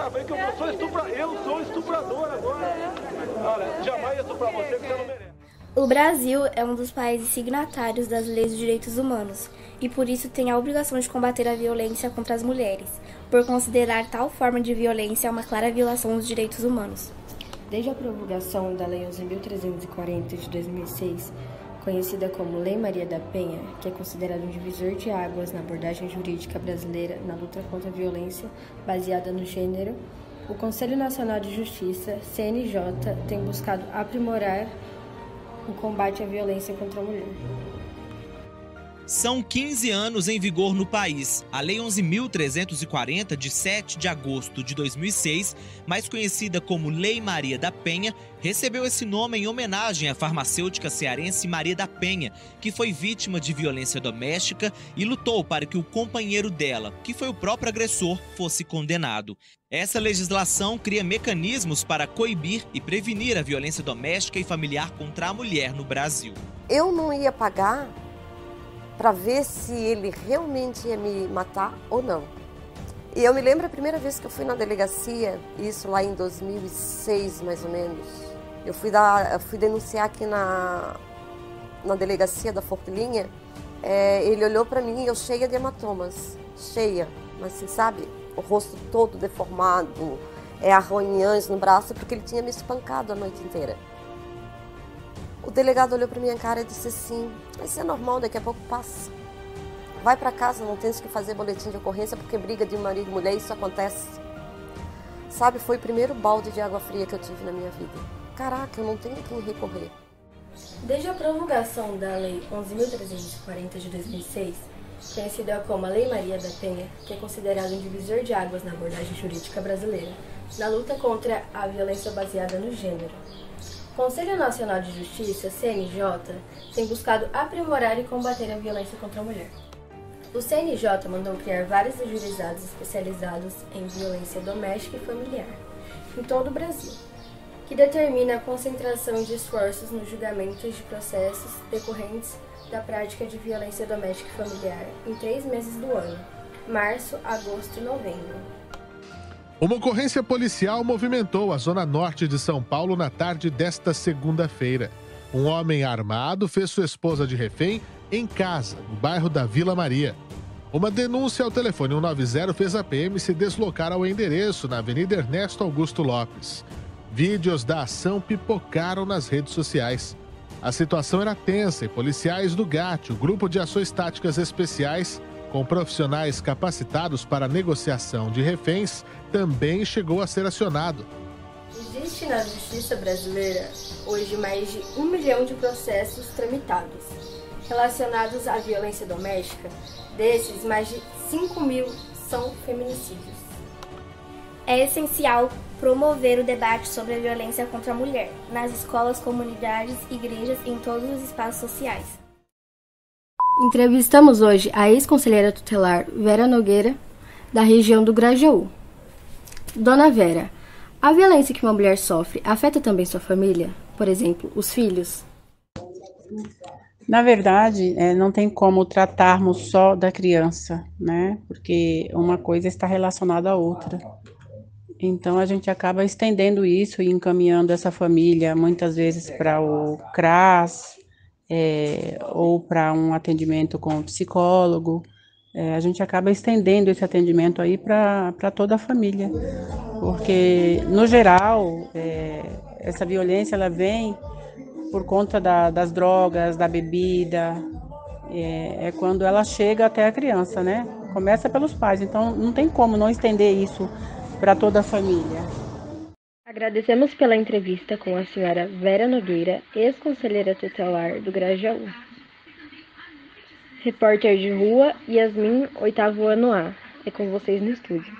Ah, falei que eu sou estuprador agora. Olha, jamais ia estuprar você, que você não merece. O Brasil é um dos países signatários das leis de direitos humanos e por isso tem a obrigação de combater a violência contra as mulheres, por considerar tal forma de violência uma clara violação dos direitos humanos. Desde a promulgação da Lei 11.340 de 2006, conhecida como Lei Maria da Penha, que é considerada um divisor de águas na abordagem jurídica brasileira na luta contra a violência baseada no gênero, o Conselho Nacional de Justiça, CNJ, tem buscado aprimorar o combate à violência contra a mulher. São 15 anos em vigor no país. A Lei 11.340, de 7 de agosto de 2006, mais conhecida como Lei Maria da Penha, recebeu esse nome em homenagem à farmacêutica cearense Maria da Penha, que foi vítima de violência doméstica e lutou para que o companheiro dela, que foi o próprio agressor, fosse condenado. Essa legislação cria mecanismos para coibir e prevenir a violência doméstica e familiar contra a mulher no Brasil. Eu não ia pagar para ver se ele realmente ia me matar ou não. E eu me lembro a primeira vez que eu fui na delegacia, isso lá em 2006 mais ou menos. Eu fui denunciar aqui na delegacia da Forquilinha. Ele olhou para mim, eu cheia de hematomas, cheia, mas assim, sabe, o rosto todo deformado, arranhões no braço, porque ele tinha me espancado a noite inteira. O delegado olhou para minha cara e disse assim: isso é normal, daqui a pouco passa. Vai para casa, não tens que fazer boletim de ocorrência, porque briga de marido e mulher, isso acontece. Sabe, foi o primeiro balde de água fria que eu tive na minha vida. Caraca, eu não tenho quem recorrer. Desde a promulgação da Lei 11.340 de 2006, conhecida como a Lei Maria da Penha, que é considerada um divisor de águas na abordagem jurídica brasileira, na luta contra a violência baseada no gênero, o Conselho Nacional de Justiça, CNJ, tem buscado aprimorar e combater a violência contra a mulher. O CNJ mandou criar vários juizados especializados em violência doméstica e familiar, em todo o Brasil, que determina a concentração de esforços nos julgamentos de processos decorrentes da prática de violência doméstica e familiar em 3 meses do ano, março, agosto e novembro. Uma ocorrência policial movimentou a zona norte de São Paulo na tarde desta segunda-feira. Um homem armado fez sua esposa de refém em casa, no bairro da Vila Maria. Uma denúncia ao telefone 190 fez a PM se deslocar ao endereço na Avenida Ernesto Augusto Lopes. Vídeos da ação pipocaram nas redes sociais. A situação era tensa e policiais do GAT, o Grupo de Ações Táticas Especiais, com profissionais capacitados para negociação de reféns, também chegou a ser acionado. Existe na justiça brasileira hoje mais de 1 milhão de processos tramitados relacionados à violência doméstica. Desses, mais de 5 mil são feminicídios. É essencial promover o debate sobre a violência contra a mulher nas escolas, comunidades, igrejas e em todos os espaços sociais. Entrevistamos hoje a ex-conselheira tutelar Vera Nogueira, da região do Grajaú. Dona Vera, a violência que uma mulher sofre afeta também sua família? Por exemplo, os filhos? Na verdade, não tem como tratarmos só da criança, né? Porque uma coisa está relacionada à outra. Então, a gente acaba estendendo isso e encaminhando essa família, muitas vezes, para o CRAS, ou para um atendimento com o psicólogo. A gente acaba estendendo esse atendimento aí para toda a família. Porque, no geral, essa violência ela vem por conta das drogas, da bebida, quando ela chega até a criança, né? Começa pelos pais, então não tem como não estender isso para toda a família. Agradecemos pela entrevista com a senhora Vera Nogueira, ex-conselheira tutelar do Grajaú. Repórter de rua, Yasmin, 8º ano A. É com vocês no estúdio.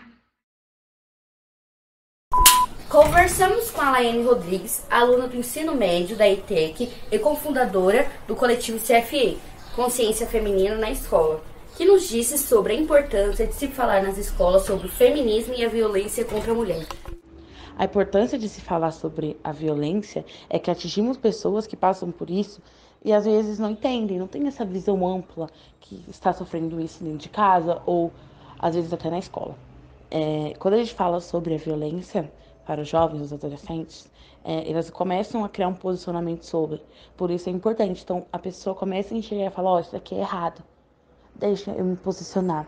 Conversamos com a Laiane Rodrigues, aluna do ensino médio da ETEC e cofundadora do coletivo CFE, Consciência Feminina na Escola, que nos disse sobre a importância de se falar nas escolas sobre o feminismo e a violência contra a mulher. A importância de se falar sobre a violência é que atingimos pessoas que passam por isso e às vezes não entendem, não tem essa visão ampla que está sofrendo isso dentro de casa ou às vezes até na escola. Quando a gente fala sobre a violência para os jovens, os adolescentes, elas começam a criar um posicionamento sobre. Por isso é importante. Então, a pessoa começa a enxergar e falar, ó, isso daqui é errado. Deixa eu me posicionar.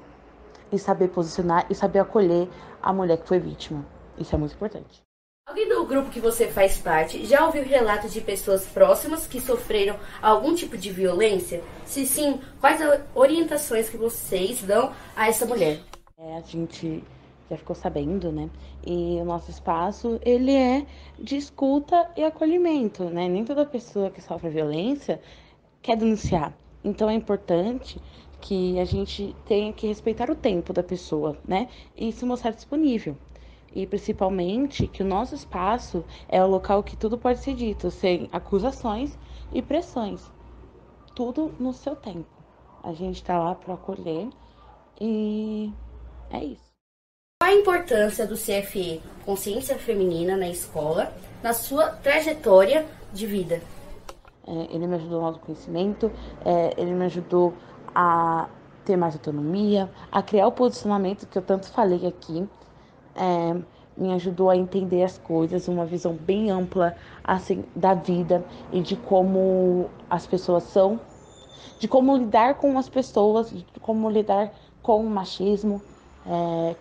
E saber posicionar e saber acolher a mulher que foi vítima. Isso é muito importante. Alguém do grupo que você faz parte já ouviu relatos de pessoas próximas que sofreram algum tipo de violência? Se sim, quais orientações que vocês dão a essa mulher? A gente já ficou sabendo, né? E o nosso espaço, ele é de escuta e acolhimento, né? Nem toda pessoa que sofre violência quer denunciar. Então é importante que a gente tenha que respeitar o tempo da pessoa, né? E se mostrar disponível. E principalmente que o nosso espaço é o local que tudo pode ser dito, sem acusações e pressões. Tudo no seu tempo. A gente tá lá para acolher e é isso. Qual a importância do CFE, Consciência Feminina na Escola, na sua trajetória de vida? Ele me ajudou no autoconhecimento, ele me ajudou a ter mais autonomia, a criar o posicionamento que eu tanto falei aqui, me ajudou a entender as coisas, uma visão bem ampla assim, da vida e de como as pessoas são, de como lidar com as pessoas, de como lidar com o machismo.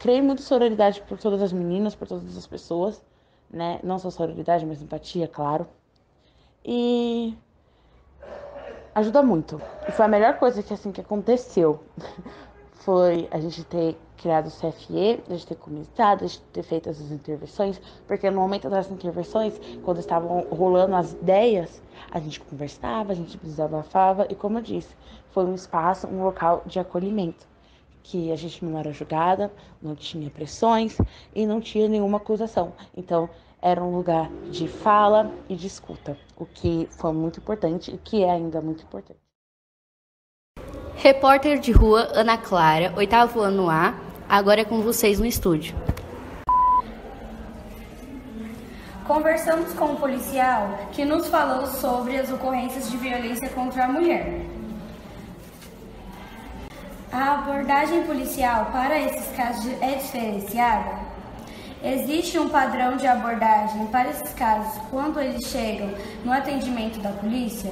Criei muito sororidade por todas as meninas, por todas as pessoas, né? Não só sororidade, mas empatia, claro. E ajuda muito. E foi a melhor coisa que aconteceu. Foi a gente ter criado o CFE, a gente ter começado, a gente ter feito essas intervenções, porque no momento das intervenções, quando estavam rolando as ideias, a gente conversava, a gente desabafava e, como eu disse, foi um espaço, um local de acolhimento, que a gente não era julgada, não tinha pressões e não tinha nenhuma acusação. Então, era um lugar de fala e de escuta, o que foi muito importante e que é ainda muito importante. Repórter de rua Ana Clara, 8º ano A, agora é com vocês no estúdio. Conversamos com um policial que nos falou sobre as ocorrências de violência contra a mulher. A abordagem policial para esses casos é diferenciada? Existe um padrão de abordagem para esses casos quando eles chegam no atendimento da polícia?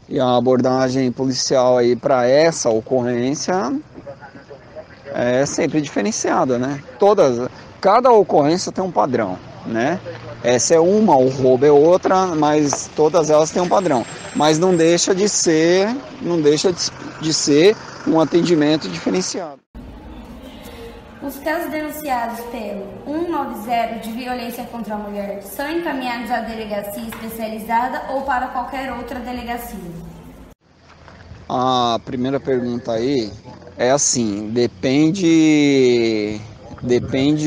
E a abordagem policial aí para essa ocorrência é sempre diferenciada, né? Cada ocorrência tem um padrão, né? Essa é uma, o roubo é outra, mas todas elas têm um padrão. Mas não deixa de ser um atendimento diferenciado. Os casos denunciados pelo 190 de violência contra a mulher são encaminhados à delegacia especializada ou para qualquer outra delegacia? A primeira pergunta aí é assim, depende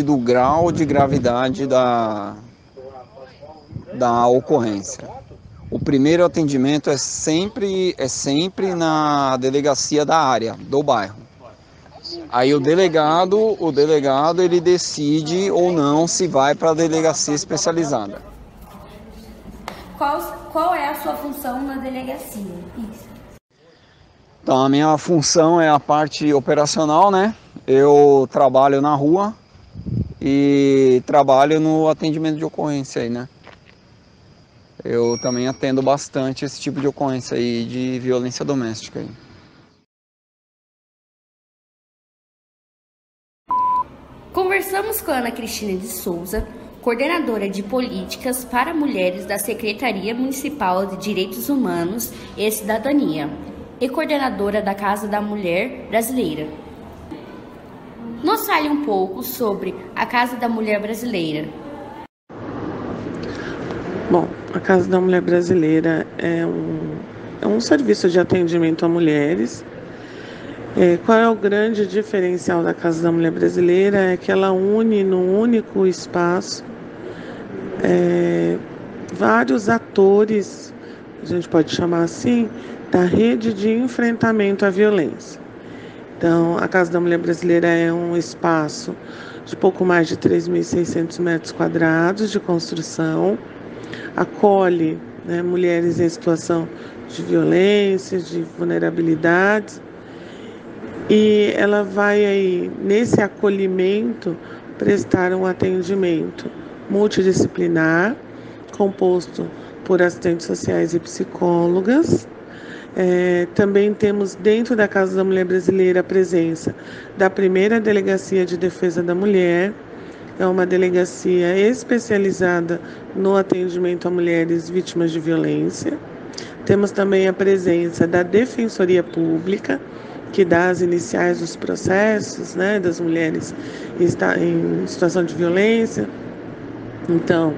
do grau de gravidade da ocorrência. O primeiro atendimento é sempre na delegacia da área, do bairro. Aí o delegado ele decide ou não se vai para a delegacia especializada. Qual é a sua função na delegacia? Isso. Então, a minha função é a parte operacional, né? Eu trabalho na rua e trabalho no atendimento de ocorrência aí, né? Eu também atendo bastante esse tipo de ocorrência aí de violência doméstica aí. Conversamos com a Ana Cristina de Souza, coordenadora de políticas para mulheres da Secretaria Municipal de Direitos Humanos e Cidadania e coordenadora da Casa da Mulher Brasileira. Nos fale um pouco sobre a Casa da Mulher Brasileira. Bom, a Casa da Mulher Brasileira é um serviço de atendimento a mulheres. Qual é o grande diferencial da Casa da Mulher Brasileira? É que ela une num único espaço vários atores, a gente pode chamar assim, da rede de enfrentamento à violência. Então, a Casa da Mulher Brasileira é um espaço de pouco mais de 3.600 metros quadrados de construção, acolhe, né, mulheres em situação de violência, de vulnerabilidade, e ela vai aí, nesse acolhimento, prestar um atendimento multidisciplinar, composto por assistentes sociais e psicólogas. Também temos dentro da Casa da Mulher Brasileira a presença da primeira Delegacia de Defesa da Mulher. É uma delegacia especializada no atendimento a mulheres vítimas de violência. Temos também a presença da Defensoria Pública, que dá as iniciais dos processos, né, das mulheres em situação de violência. Então,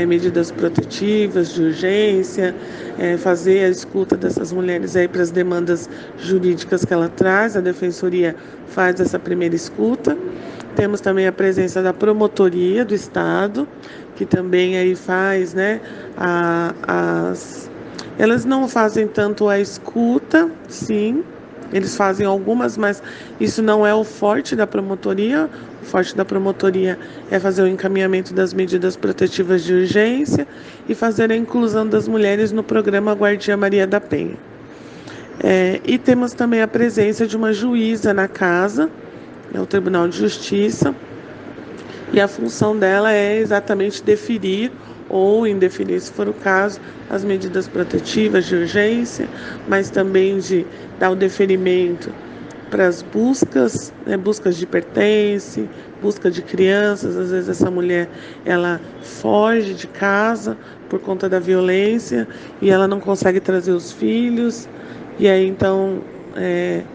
medidas protetivas de urgência, fazer a escuta dessas mulheres aí para as demandas jurídicas que ela traz. A Defensoria faz essa primeira escuta. Temos também a presença da Promotoria do Estado, que também aí faz, né, elas não fazem tanto a escuta, sim, eles fazem algumas, mas isso não é o forte da promotoria. O forte da promotoria é fazer o encaminhamento das medidas protetivas de urgência e fazer a inclusão das mulheres no programa Guardia Maria da Penha. E temos também a presença de uma juíza na casa, é o Tribunal de Justiça, e a função dela é exatamente deferir ou indeferir, se for o caso, as medidas protetivas de urgência, mas também de dar o deferimento para as buscas, né, buscas de pertence, busca de crianças. Às vezes essa mulher, ela foge de casa por conta da violência e ela não consegue trazer os filhos, e aí então,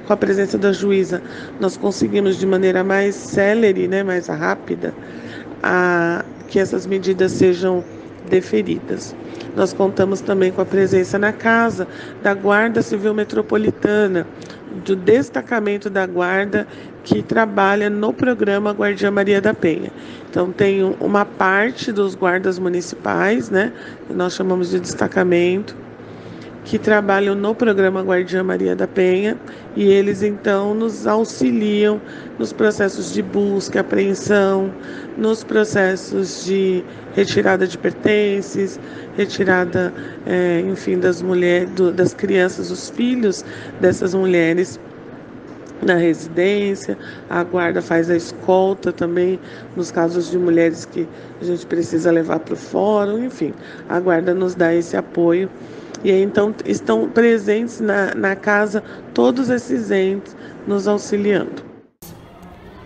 com a presença da juíza, nós conseguimos de maneira mais célere, né, mais rápida, que essas medidas sejam deferidas. Nós contamos também com a presença na casa da Guarda Civil Metropolitana, do destacamento da Guarda que trabalha no programa Guardia Maria da Penha. Então tem uma parte dos guardas municipais, né, que nós chamamos de destacamento, que trabalham no programa Guardia Maria da Penha, e eles então nos auxiliam nos processos de busca, apreensão, nos processos de retirada de pertences, retirada, enfim, das mulheres, das crianças, os filhos dessas mulheres na residência. A guarda faz a escolta também nos casos de mulheres que a gente precisa levar para o fórum, enfim, a guarda nos dá esse apoio. E aí, então, estão presentes na casa todos esses entes nos auxiliando.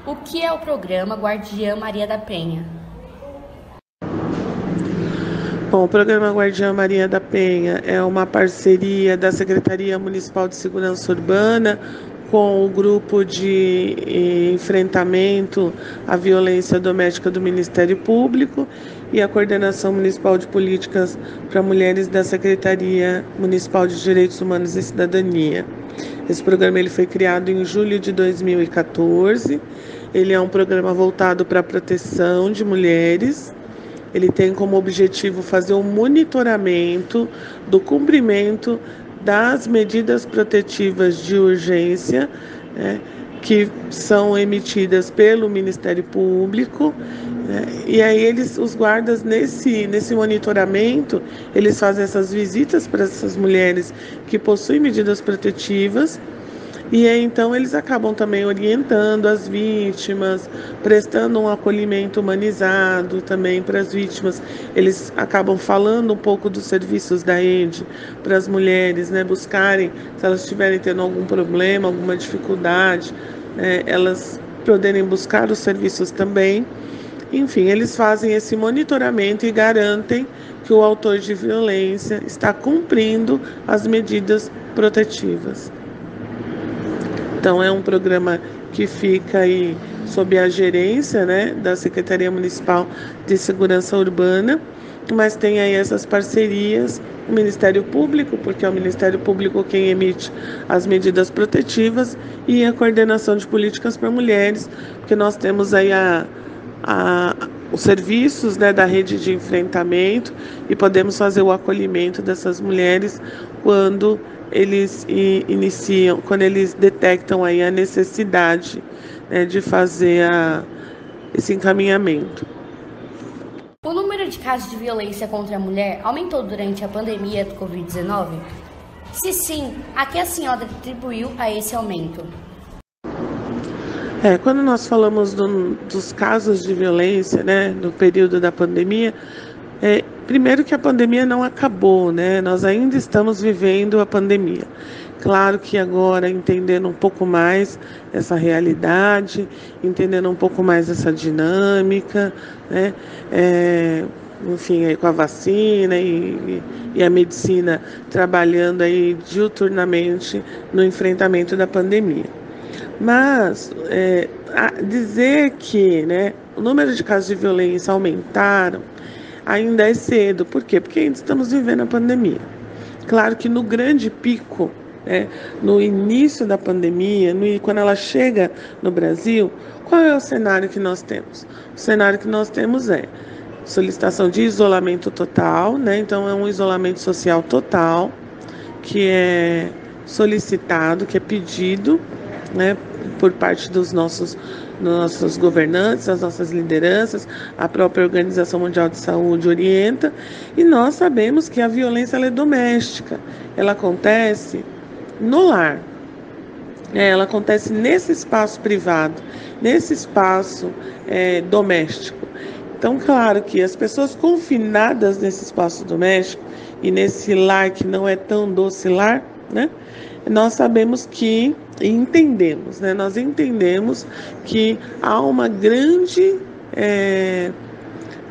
O que é o programa Guardia Maria da Penha? Bom, o programa Guardia Maria da Penha é uma parceria da Secretaria Municipal de Segurança Urbana com o grupo de enfrentamento à violência doméstica do Ministério Público e a Coordenação Municipal de Políticas para Mulheres da Secretaria Municipal de Direitos Humanos e Cidadania. Esse programa ele foi criado em julho de 2014. Ele é um programa voltado para a proteção de mulheres. Ele tem como objetivo fazer um monitoramento do cumprimento das medidas protetivas de urgência, né, que são emitidas pelo Ministério Público, né, e aí os guardas nesse monitoramento, eles fazem essas visitas para essas mulheres que possuem medidas protetivas, e aí, então eles acabam também orientando as vítimas, prestando um acolhimento humanizado também para as vítimas. Eles acabam falando um pouco dos serviços da ENDE para as mulheres, né, buscarem, se elas estiverem tendo algum problema, alguma dificuldade, elas poderem buscar os serviços também. Enfim, eles fazem esse monitoramento e garantem que o autor de violência está cumprindo as medidas protetivas. Então, é um programa que fica aí sob a gerência, né, da Secretaria Municipal de Segurança Urbana, mas tem aí essas parcerias, o Ministério Público, porque é o Ministério Público quem emite as medidas protetivas, e a Coordenação de Políticas para Mulheres, porque nós temos aí os serviços, né, da rede de enfrentamento, e podemos fazer o acolhimento dessas mulheres quando eles iniciam, quando eles detectam aí a necessidade, né, de fazer esse encaminhamento. O número de casos de violência contra a mulher aumentou durante a pandemia do Covid-19? Se sim, a que a senhora atribuiu a esse aumento? Quando nós falamos dos casos de violência, né, no período da pandemia, primeiro que a pandemia não acabou, né? Nós ainda estamos vivendo a pandemia. Claro que agora, entendendo um pouco mais essa realidade, entendendo um pouco mais essa dinâmica, né? Enfim, aí com a vacina e a medicina trabalhando aí diuturnamente no enfrentamento da pandemia. Mas dizer que, né, o número de casos de violência aumentaram ainda é cedo. Por quê? Porque ainda estamos vivendo a pandemia. Claro que no grande pico, né, no início da pandemia, quando ela chega no Brasil, qual é o cenário que nós temos? O cenário que nós temos é solicitação de isolamento total, né? Então é um isolamento social total que é solicitado, que é pedido, né, por parte dos nossos governantes, das nossas lideranças, a própria Organização Mundial de Saúde orienta, e nós sabemos que a violência ela é doméstica, ela acontece no lar, ela acontece nesse espaço privado, nesse espaço doméstico. Então, claro que as pessoas confinadas nesse espaço doméstico e nesse lar que não é tão doce lar, né, nós sabemos que, entendemos, né, nós entendemos que há uma grande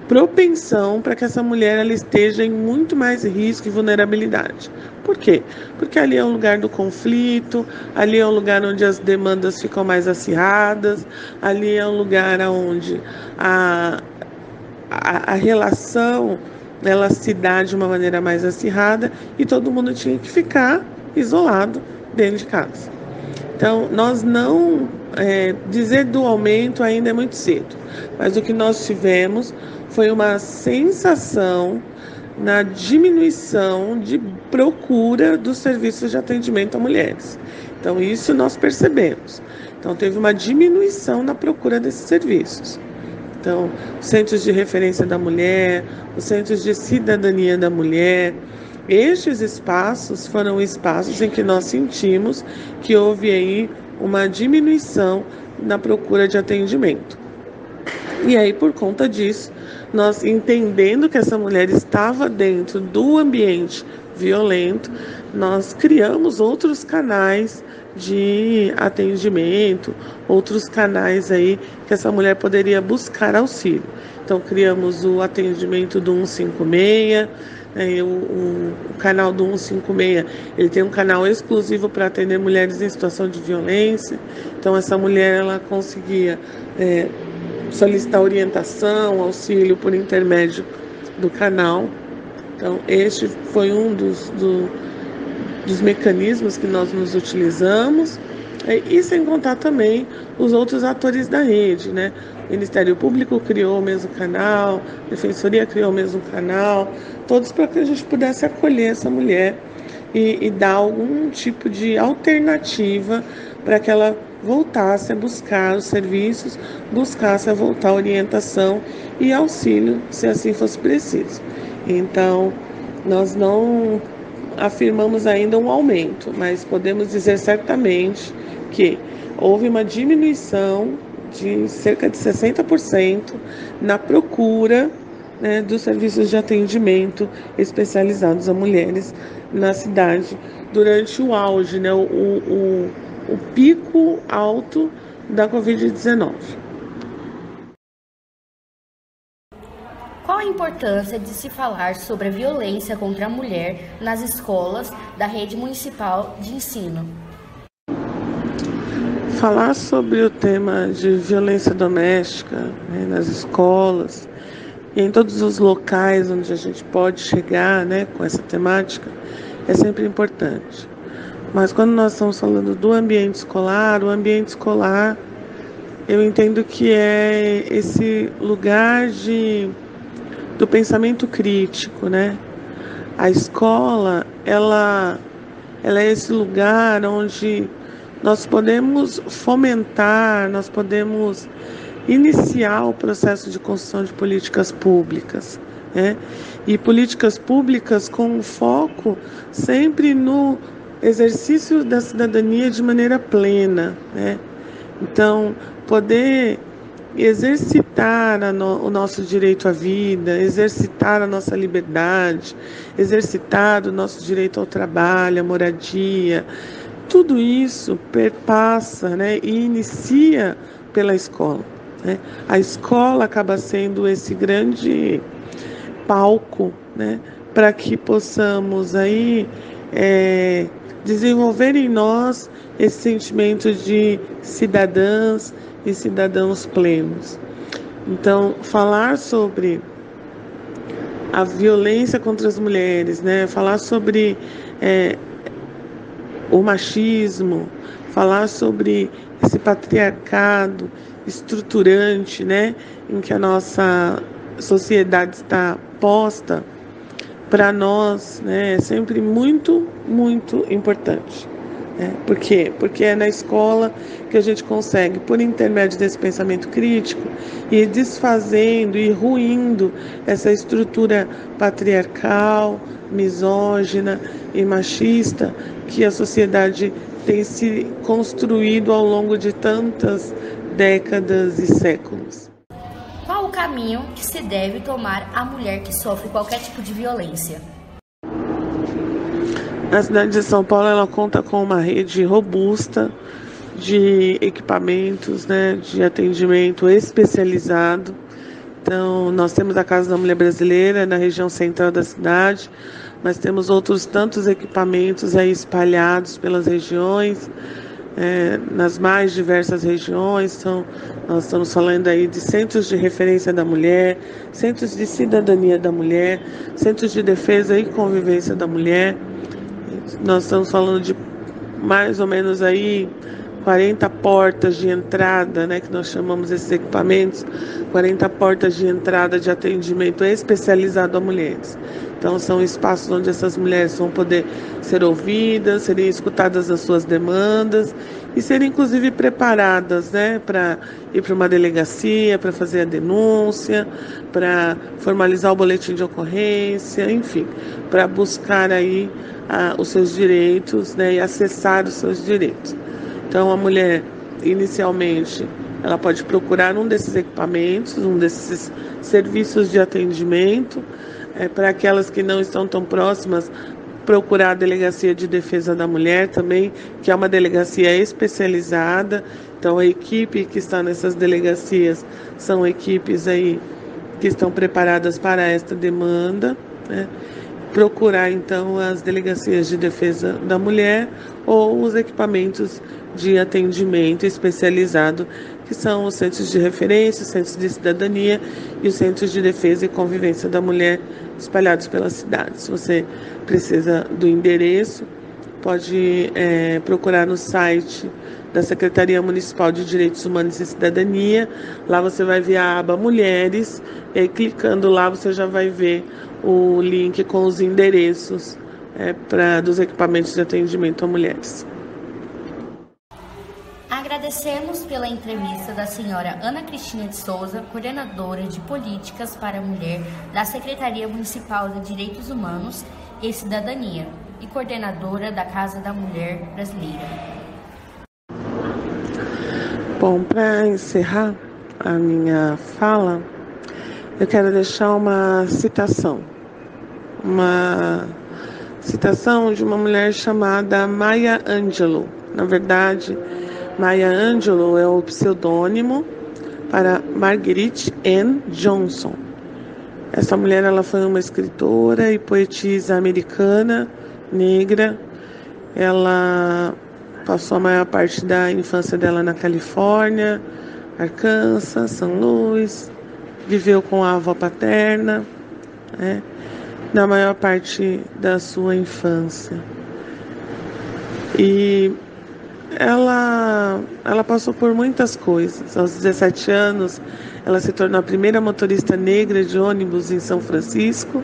propensão para que essa mulher ela esteja em muito mais risco e vulnerabilidade. Por quê? Porque ali é um lugar do conflito, ali é um lugar onde as demandas ficam mais acirradas, ali é um lugar onde a relação ela se dá de uma maneira mais acirrada e todo mundo tinha que ficar isolado dentro de casa. Então, nós não dizer do aumento ainda é muito cedo, mas o que nós tivemos foi uma sensação na diminuição de procura dos serviços de atendimento a mulheres. Então, isso nós percebemos. Então, teve uma diminuição na procura desses serviços. Então, os centros de referência da mulher, os centros de cidadania da mulher, estes espaços foram espaços em que nós sentimos que houve aí uma diminuição na procura de atendimento. E aí, por conta disso, nós entendendo que essa mulher estava dentro do ambiente violento, nós criamos outros canais de atendimento, outros canais aí que essa mulher poderia buscar auxílio. Então, criamos o atendimento do 156, o canal do 156, ele tem um canal exclusivo para atender mulheres em situação de violência. Então, essa mulher ela conseguia solicitar orientação, auxílio por intermédio do canal. Então, este foi um dos mecanismos que nós nos utilizamos, e sem contar também os outros atores da rede, né? O Ministério Público criou o mesmo canal, a Defensoria criou o mesmo canal, todos para que a gente pudesse acolher essa mulher e dar algum tipo de alternativa para que ela voltasse a buscar os serviços, buscasse a voltar a orientação e auxílio, se assim fosse preciso. Então, nós não afirmamos ainda um aumento, mas podemos dizer certamente que houve uma diminuição de cerca de 60% na procura, né, dos serviços de atendimento especializados a mulheres na cidade durante o auge, né, o pico alto da Covid-19. Qual a importância de se falar sobre a violência contra a mulher nas escolas da rede municipal de ensino? Falar sobre o tema de violência doméstica, né, nas escolas e em todos os locais onde a gente pode chegar, né, com essa temática é sempre importante. Mas quando nós estamos falando do ambiente escolar, o ambiente escolar eu entendo que é esse lugar do pensamento crítico, né? A escola, ela é esse lugar onde nós podemos fomentar, nós podemos iniciar o processo de construção de políticas públicas, né? E políticas públicas com foco sempre no exercício da cidadania de maneira plena, né? Então, poder exercitar o nosso direito à vida, exercitar a nossa liberdade, exercitar o nosso direito ao trabalho, à moradia. Tudo isso perpassa, né, e inicia pela escola, né? A escola acaba sendo esse grande palco, né, para que possamos aí desenvolver em nós esse sentimento de cidadãs e cidadãos plenos. Então, falar sobre a violência contra as mulheres, né, falar sobre o machismo, falar sobre esse patriarcado estruturante, né, em que a nossa sociedade está posta, para nós, né, é sempre muito, muito importante. Por quê? Porque é na escola que a gente consegue, por intermédio desse pensamento crítico, ir desfazendo e ruindo essa estrutura patriarcal, misógina e machista que a sociedade tem se construído ao longo de tantas décadas e séculos. Qual o caminho que se deve tomar a mulher que sofre qualquer tipo de violência? A cidade de São Paulo, ela conta com uma rede robusta de equipamentos, né, de atendimento especializado. Então, nós temos a Casa da Mulher Brasileira na região central da cidade, mas temos outros tantos equipamentos aí espalhados pelas regiões, nas mais diversas regiões. Então, nós estamos falando aí de centros de referência da mulher, centros de cidadania da mulher, centros de defesa e convivência da mulher. Nós estamos falando de mais ou menos aí 40 portas de entrada, né, que nós chamamos esses equipamentos, 40 portas de entrada de atendimento especializado a mulheres. Então, são espaços onde essas mulheres vão poder ser ouvidas, serem escutadas as suas demandas e serem, inclusive, preparadas, né, para ir para uma delegacia, para fazer a denúncia, para formalizar o boletim de ocorrência, enfim, para buscar aí os seus direitos, né, e acessar os seus direitos. Então, a mulher, inicialmente, ela pode procurar um desses equipamentos, um desses serviços de atendimento. Para aquelas que não estão tão próximas, procurar a Delegacia de Defesa da Mulher também, que é uma delegacia especializada. Então, a equipe que está nessas delegacias são equipes aí que estão preparadas para esta demanda, né? Procurar, então, as delegacias de defesa da mulher ou os equipamentos de atendimento especializado, que são os centros de referência, os centros de cidadania e os centros de defesa e convivência da mulher espalhados pela cidade. Se você precisa do endereço, pode procurar no site da Secretaria Municipal de Direitos Humanos e Cidadania. Lá você vai ver a aba Mulheres, e aí clicando lá você já vai ver o link com os endereços dos equipamentos de atendimento a mulheres. Agradecemos pela entrevista da senhora Ana Cristina de Souza, coordenadora de Políticas para a Mulher da Secretaria Municipal de Direitos Humanos e Cidadania e coordenadora da Casa da Mulher Brasileira. Bom, para encerrar a minha fala, eu quero deixar uma citação de uma mulher chamada Maya Angelou. Na verdade, Maya Angelou é o pseudônimo para Marguerite Ann Johnson. Essa mulher, ela foi uma escritora e poetisa americana, negra. Ela passou a maior parte da infância dela na Califórnia, Arkansas, São Luís. Viveu com a avó paterna, né, na maior parte da sua infância. E ela passou por muitas coisas. Aos 17 anos, ela se tornou a primeira motorista negra de ônibus em São Francisco,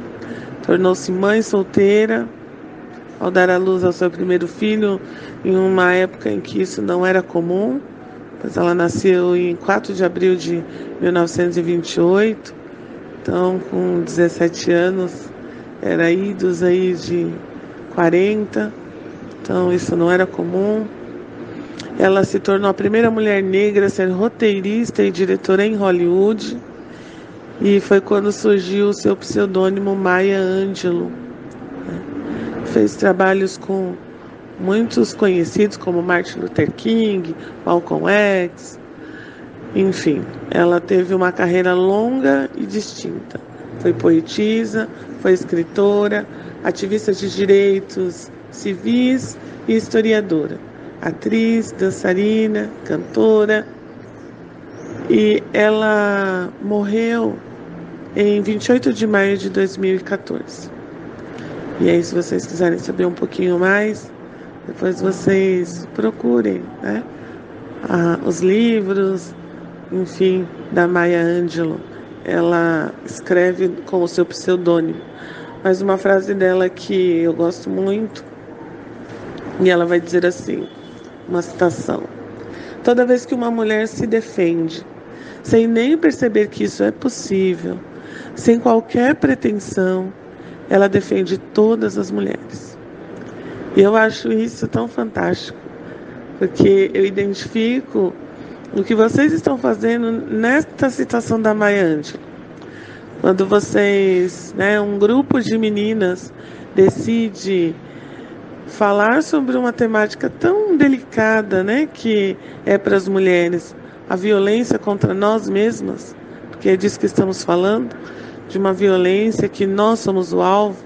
tornou-se mãe solteira, ao dar à luz ao seu primeiro filho, em uma época em que isso não era comum, pois ela nasceu em 4 de abril de 1928, então com 17 anos, era idos aí de 40, então isso não era comum. Ela se tornou a primeira mulher negra a ser roteirista e diretora em Hollywood. E foi quando surgiu o seu pseudônimo Maya Angelou. Fez trabalhos com muitos conhecidos como Martin Luther King, Malcolm X. Enfim, ela teve uma carreira longa e distinta. Foi poetisa, foi escritora, ativista de direitos civis e historiadora. Atriz, dançarina, cantora. E ela morreu em 28 de maio de 2014. E aí, se vocês quiserem saber um pouquinho mais, depois vocês procurem, né? Os livros, enfim, da Maya Angelou. Ela escreve com o seu pseudônimo. Mas uma frase dela que eu gosto muito, e ela vai dizer assim, uma citação: toda vez que uma mulher se defende, sem nem perceber que isso é possível, sem qualquer pretensão, ela defende todas as mulheres. E eu acho isso tão fantástico, porque eu identifico o que vocês estão fazendo nesta citação da Maya Angelou. Quando vocês, um grupo de meninas decide falar sobre uma temática tão delicada, que é para as mulheres, a violência contra nós mesmas, porque é disso que estamos falando, de uma violência que nós somos o alvo.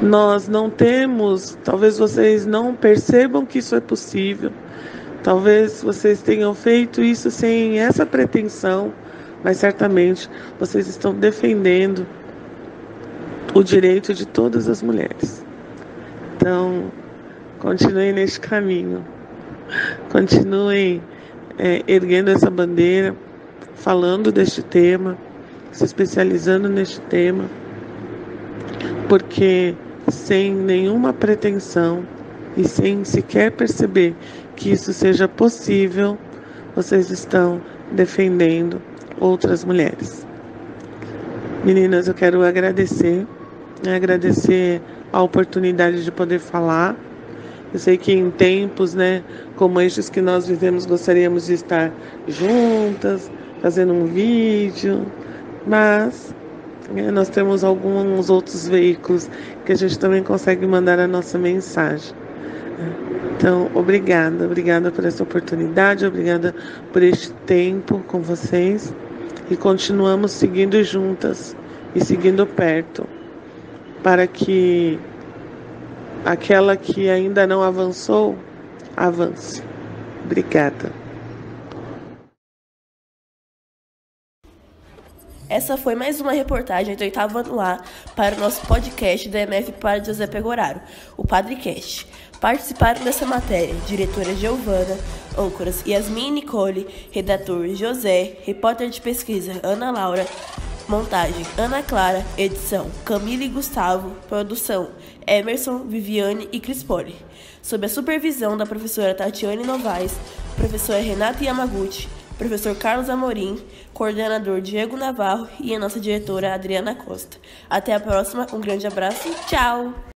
Nós não temos, talvez vocês não percebam que isso é possível, talvez vocês tenham feito isso sem essa pretensão, mas certamente vocês estão defendendo o direito de todas as mulheres. Então, continuem neste caminho, continuem erguendo essa bandeira, falando deste tema, se especializando neste tema, porque sem nenhuma pretensão e sem sequer perceber que isso seja possível, vocês estão defendendo outras mulheres. Meninas, eu quero agradecer a oportunidade de poder falar. Eu sei que em tempos, como estes que nós vivemos, gostaríamos de estar juntas, fazendo um vídeo, mas nós temos alguns outros veículos que a gente também consegue mandar a nossa mensagem. Então, obrigada por essa oportunidade, obrigada por este tempo com vocês, e continuamos seguindo juntas e seguindo perto, para que aquela que ainda não avançou, avance. Obrigada. Essa foi mais uma reportagem do 8º ano A para o nosso podcast da MF Padre José Pegoraro, o Padrecast. Participaram dessa matéria diretora Giovana, âncoras Yasmin e Nicole, redator José, repórter de pesquisa Ana Laura, montagem Ana Clara, edição Camila e Gustavo, produção Emerson, Viviane e Crispoli, sob a supervisão da professora Tatiane Novaes, professora Renata Yamaguchi, professor Carlos Amorim, coordenador Diego Navarro e a nossa diretora Adriana Costa. Até a próxima, um grande abraço, tchau!